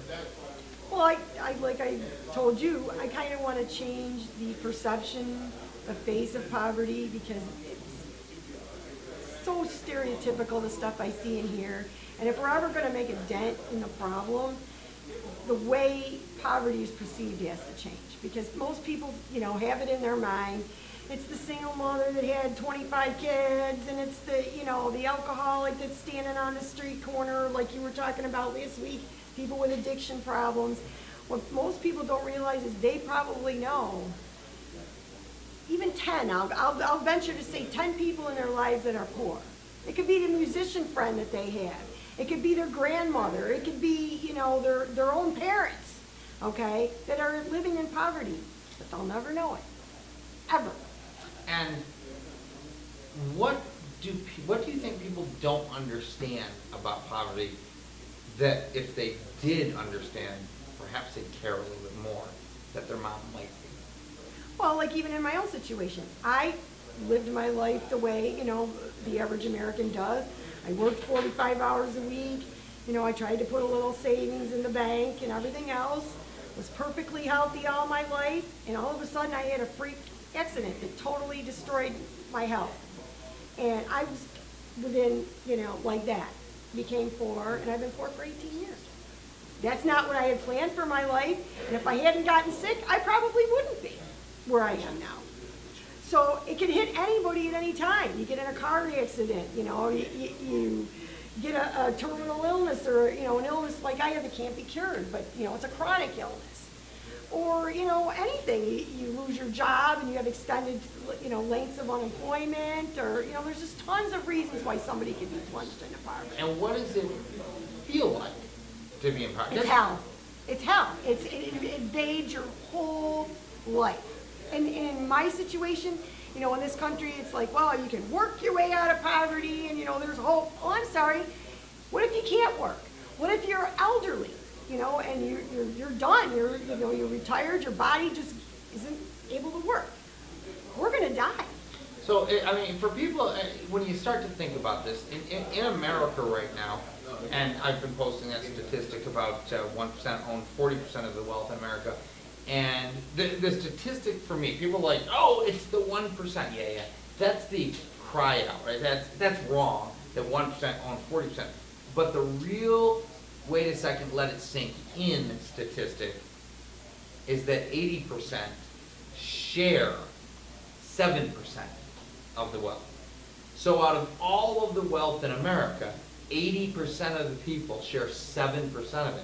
Well, I like I told you, I kind of want to change the perception, the face of poverty, because it's so stereotypical, the stuff I see in here. And if we're ever going to make a dent in the problem, the way poverty is perceived has to change. Because most people, have it in their mind. It's the single mother that had 25 kids, and it's the alcoholic that's standing on the street corner, like you were talking about last week, people with addiction problems. What most people don't realize is they probably know, even 10, I'll venture to say 10 people in their lives that are poor. It could be the musician friend that they have. It could be their grandmother. It could be, their own parents, okay, that are living in poverty, but they'll never know it, ever. And what do you think people don't understand about poverty that if they did understand, perhaps they'd care a little bit more that their mom might be? Well, like even in my own situation, I lived my life the way, the average American does. I worked 45 hours a week. I tried to put a little savings in the bank and everything else. Was perfectly healthy all my life, and all of a sudden I had a freak accident that totally destroyed my health. And I was within, like that, became poor, and I've been poor for 18 years. That's not what I had planned for my life, and if I hadn't gotten sick, I probably wouldn't be where I am now. So it can hit anybody at any time. You get in a car accident, you get a terminal illness, or, an illness like I have that can't be cured, but, it's a chronic illness. Or, anything. You lose your job and you have extended, lengths of unemployment, or, there's just tons of reasons why somebody could be plunged into poverty. And what does it feel like to be in poverty? It's hell. It's hell. It invades your whole life. And in my situation, in this country, it's like, well, you can work your way out of poverty, and, there's hope. Oh, I'm sorry. What if you can't work? What if you're elderly? And you're done. You're retired. Your body just isn't able to work. We're gonna die. So, for people, when you start to think about this, in America right now, and I've been posting that statistic about 1% own 40% of the wealth in America, and the statistic for me, people are like, oh, it's the 1%. Yeah, that's the cry out, right? That's wrong. That 1% own 40%. But the real, wait a second, let it sink in statistic is that 80% share 7% of the wealth. So out of all of the wealth in America, 80% of the people share 7% of it.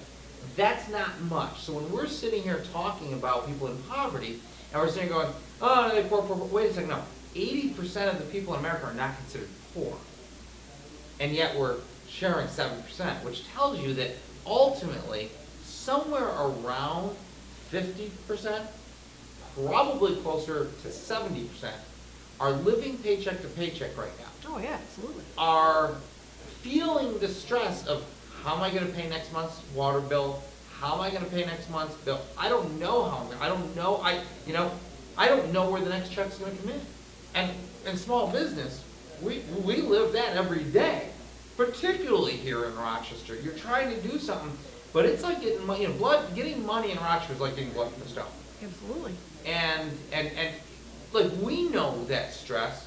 That's not much. So when we're sitting here talking about people in poverty, and we're sitting going, oh, they're poor, wait a second, no. 80% of the people in America are not considered poor. And yet we're sharing 7%, which tells you that ultimately, somewhere around 50%, probably closer to 70%, are living paycheck to paycheck right now. Oh yeah, absolutely. Are feeling the stress of, how am I going to pay next month's water bill? How am I going to pay next month's bill? I don't know how I'm going. I don't know. I don't know where the next check's going to come in. And in small business, we live that every day. Particularly here in Rochester, you're trying to do something, but it's like getting money. Getting money in Rochester is like getting blood from the stone. Absolutely. And like we know that stress,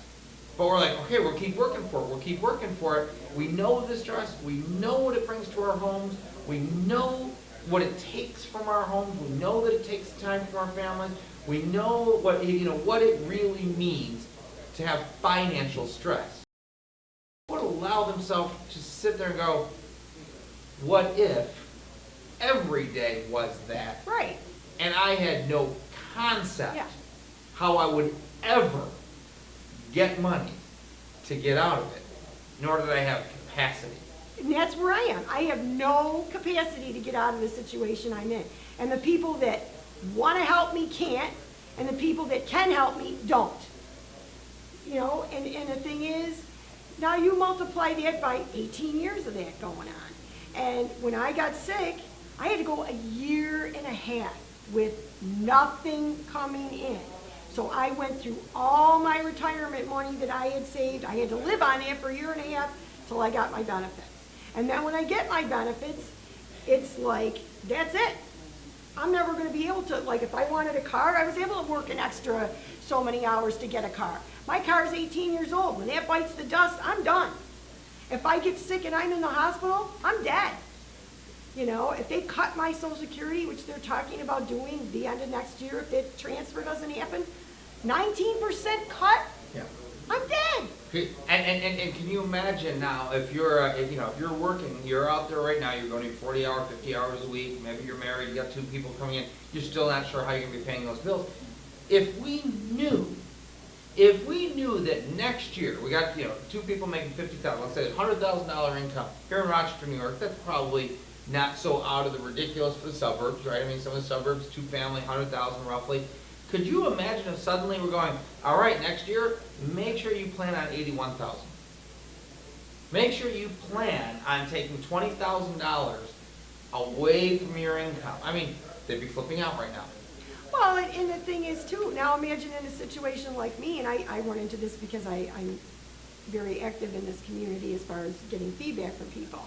but we're like, okay, we'll keep working for it. We'll keep working for it. We know the stress. We know what it brings to our homes. We know what it takes from our homes. We know that it takes time from our families. We know what it really means to have financial stress. Would allow themselves to sit there and go, what if every day was that? Right. And I had no concept how I would ever get money to get out of it, nor did I have capacity. And that's where I am. I have no capacity to get out of the situation I'm in. And the people that want to help me can't, and the people that can help me don't. And the thing is, now you multiply that by 18 years of that going on. And when I got sick, I had to go a year and a half with nothing coming in. So I went through all my retirement money that I had saved. I had to live on it for a year and a half till I got my benefits. And then when I get my benefits, it's like, that's it. I'm never gonna be able to, like, if I wanted a car, I was able to work an extra so many hours to get a car. My car's 18 years old. When that bites the dust, I'm done. If I get sick and I'm in the hospital, I'm dead. You know, if they cut my Social Security, which they're talking about doing the end of next year, if that transfer doesn't happen, 19% cut, Yeah. I'm dead. And can you imagine now, if you're, if you're working, you're out there right now, you're going to 40 hours, 50 hours a week, maybe you're married, you got 2 people coming in, you're still not sure how you're going to be paying those bills. If we knew that next year, we got, 2 people making $50,000, let's say $100,000 income, here in Rochester, New York, that's probably not so out of the ridiculous for the suburbs, right? I mean, some of the suburbs, 2 family, 100,000 roughly. Could you imagine if suddenly we're going, all right, next year, make sure you plan on 81,000. Make sure you plan on taking $20,000 away from your income. I mean, they'd be flipping out right now. Well, and the thing is too, now imagine in a situation like me, and I run into this because I'm very active in this community as far as getting feedback from people.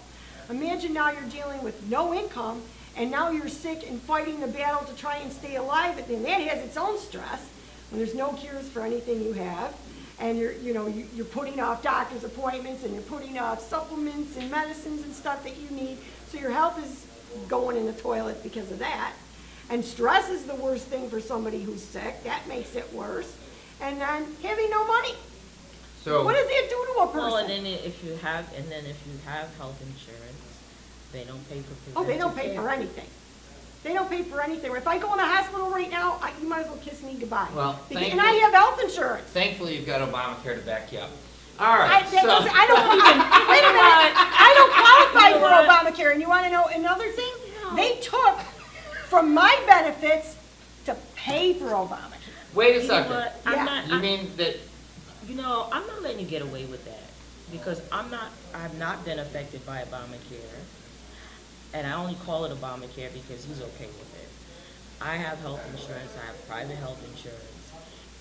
Imagine now you're dealing with no income, and now you're sick and fighting the battle to try and stay alive, but then that has its own stress when there's no cures for anything you have, and you're putting off doctor's appointments, and you're putting off supplements and medicines and stuff that you need, so your health is going in the toilet because of that. And stress is the worst thing for somebody who's sick. That makes it worse. And then having no money. So What does that do to a person? Well, and then if you have health insurance, they don't pay for preventive Oh, they don't pay care. for anything. They don't pay for anything. If I go in the hospital right now, you might as well kiss me goodbye. Well, And I have health insurance. thankfully, you've got Obamacare to back you up. All right, I don't even, wait a minute, I don't qualify for Obamacare. And you want to know another thing? No. They took from my benefits to pay for Obamacare. Wait a You know second. what? Yeah. You mean that? I'm not letting you get away with that because I've not been affected by Obamacare, and I only call it Obamacare because he's okay with it. I have health insurance. I have private health insurance,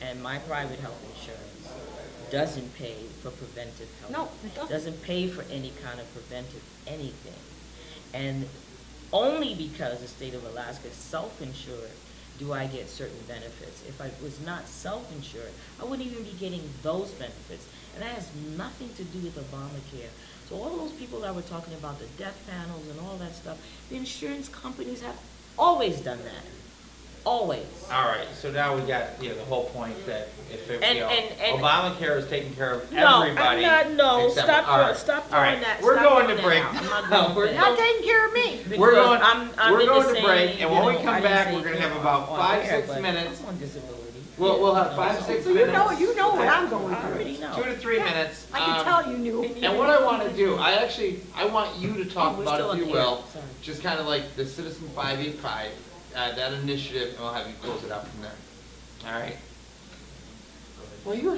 and my private health insurance doesn't pay for preventive health. No, it doesn't. Doesn't pay for any kind of preventive anything, and only because the state of Alaska is self-insured do I get certain benefits. If I was not self-insured, I wouldn't even be getting those benefits. And that has nothing to do with Obamacare. So all those people that were talking about the death panels and all that stuff, the insurance companies have always done that. Always. All right, so now we got the whole point that if it, And- Obamacare is taking care of No, everybody. I'm not, no, except- stop all right, stop all throwing right, that. We're stop going throwing to that break. out. I'm not going We're with Not that. taking care of me. We're Because going. I'm We're just going to saying, break, and when we I come didn't back, say we're going to have you're about on 5-6 air, but minutes. I'm on disability. We'll have 5-6 So minutes. you know what I'm going I through. already know. 2 to 3 minutes. I can tell you knew. And what I want to do, I want you to talk Oh, we're about, still if you on air. will, Sorry. just kind of like the Citizen 585, that initiative, and we'll have you close it out from there. All right? Well, you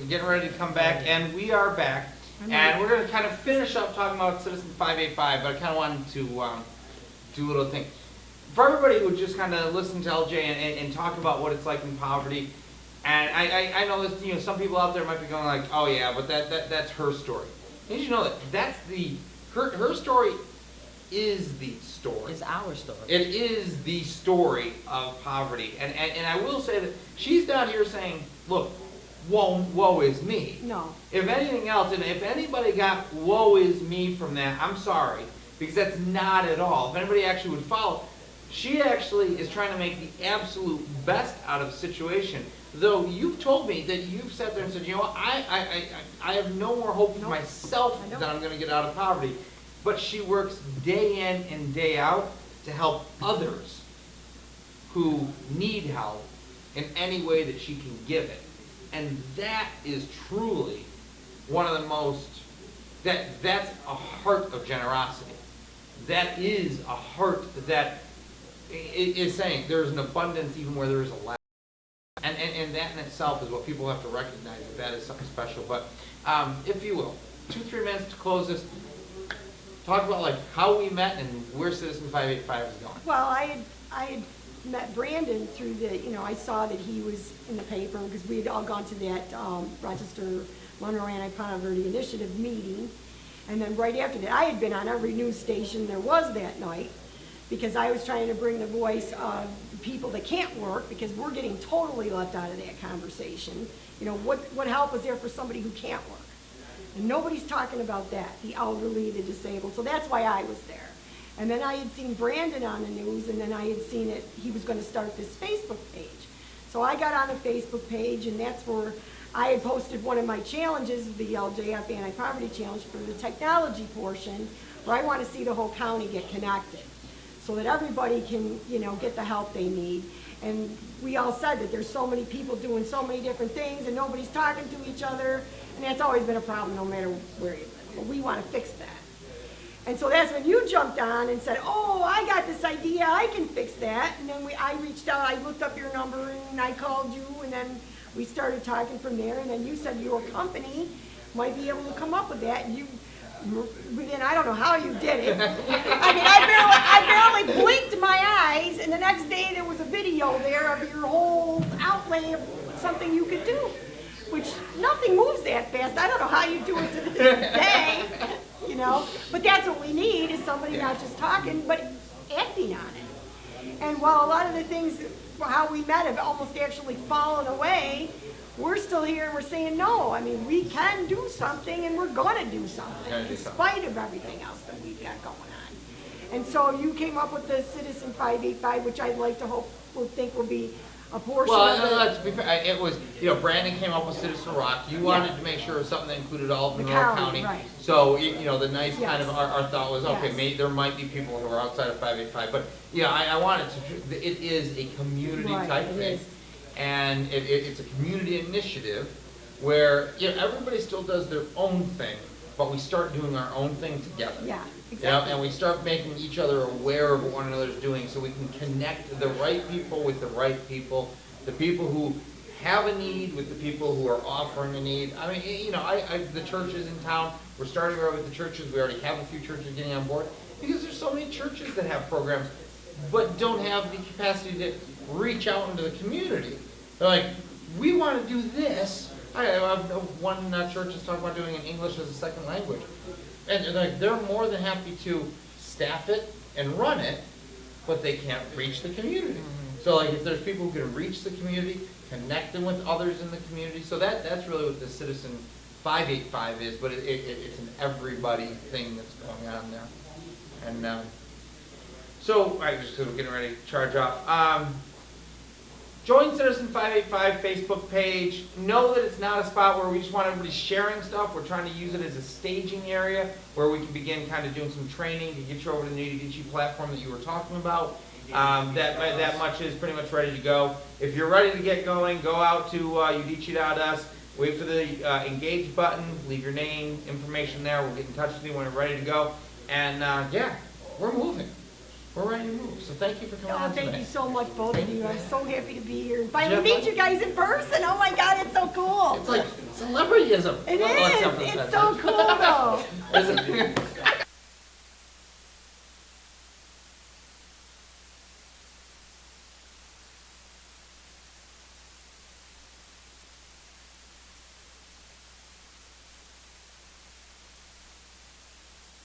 getting ready to come back, and we are back. And we're going to kind of finish up talking about Citizen 585, but I kind of wanted to do a little thing. For everybody who would just kind of listen to LJ and talk about what it's like in poverty, and I know that, you know, some people out there might be going like, oh yeah, but that's her story. You need to know that that's her story is the story. It's our story. It is the story of poverty. And I will say that she's down here saying, look, woe is me. No. If anything else, and if anybody got woe is me from that, I'm sorry, because that's not at all. If anybody actually would follow, she actually is trying to make the absolute best out of the situation. Though you've told me that you've sat there and said, you know what, I have no more hope for myself that I'm going to get out of poverty. But she works day in and day out to help others who need help in any way that she can give it. And that is truly one of the most, that's a heart of generosity. That is a heart that is saying there's an abundance even where there is a lack. And that in itself is what people have to recognize, that is something special. But if you will, 2-3 minutes to close this. Talk about like how we met and where Citizen 585 is going. Well, I had met Brandon through the, you know, I saw that he was in the paper because we had all gone to that Rochester Monroe Anti-Poverty Initiative meeting. And then right after that, I had been on every news station there was that night because I was trying to bring the voice of people that can't work because we're getting totally left out of that conversation. You know, what help is there for somebody who can't work? And nobody's talking about that, the elderly, the disabled. So that's why I was there. And then I had seen Brandon on the news, and then I had seen it, he was going to start this Facebook page. So I got on the Facebook page, and that's where I had posted one of my challenges, the LJF Anti-Poverty Challenge for the technology portion, where I want to see the whole county get connected so that everybody can, you know, get the help they need. And we all said that there's so many people doing so many different things, and nobody's talking to each other. And that's always been a problem no matter where you live. But we want to fix that. And so that's when you jumped on and said, oh, I got this idea, I can fix that. And then I reached out, I looked up your number and I called you, and then we started talking from there. And then you said your company might be able to come up with that. And within, I don't know how you did it. I mean, I barely blinked my eyes, and the next day there was a video there of your whole outlay of something you could do. Which nothing moves that fast. I don't know how you do it to this day, you know. But that's what we need is somebody not just talking, but acting on it. And while a lot of the things, how we met have almost actually fallen away, we're still here and we're saying no. I mean, we can do something and we're going to do something in spite of everything else that we've got going on. And so you came up with the Citizen 585, which I'd like to think will be a portion of it. Well, to be fair, it was, you know, Brandon came up with Citizen Rock. You wanted to make sure it was something that included all of Monroe County. Right. So, you know, the nice kind of, Yes. our thought was, okay, Yes. maybe there might be people who are outside of 585. But, yeah, I wanted to, it is a community Right, type it thing. is. And it's a community initiative where, you know, everybody still does their own thing, but we start doing our own thing together. Yeah, You know, exactly. and we start making each other aware of what one another's doing so we can connect the right people with the right people, the people who have a need with the people who are offering a need. I mean, you know, the churches in town, we're starting right with the churches. We already have a few churches getting on board because there's so many churches that have programs but don't have the capacity to reach out into the community. They're like, we want to do this. I have one church is talking about doing an English as a second language. And they're more than happy to staff it and run it, but they can't reach the community. So like if there's people who can reach the community, connect them with others in the community. So that's really what the Citizen 585 is, but it's an everybody thing that's going on there. And so, all right, just because we're getting ready to charge off. Join Citizen 585 Facebook page. Know that it's not a spot where we just want everybody sharing stuff. We're trying to use it as a staging area where we can begin kind of doing some training to get you over to the Udicci platform that you were talking about. That much is pretty much ready to go. If you're ready to get going, go out to Udicci.us, wait for the engage button, leave your name, information there. We'll get in touch with you when we're ready to go. And yeah, we're moving. We're ready to move. So thank you for coming on today. Thank you so much, both of you. I'm so happy to be here and finally meet you guys in person. Oh my God, it's so cool. It's like pretty is a It well, except for is, the it's pen. so cool though. Isn't it?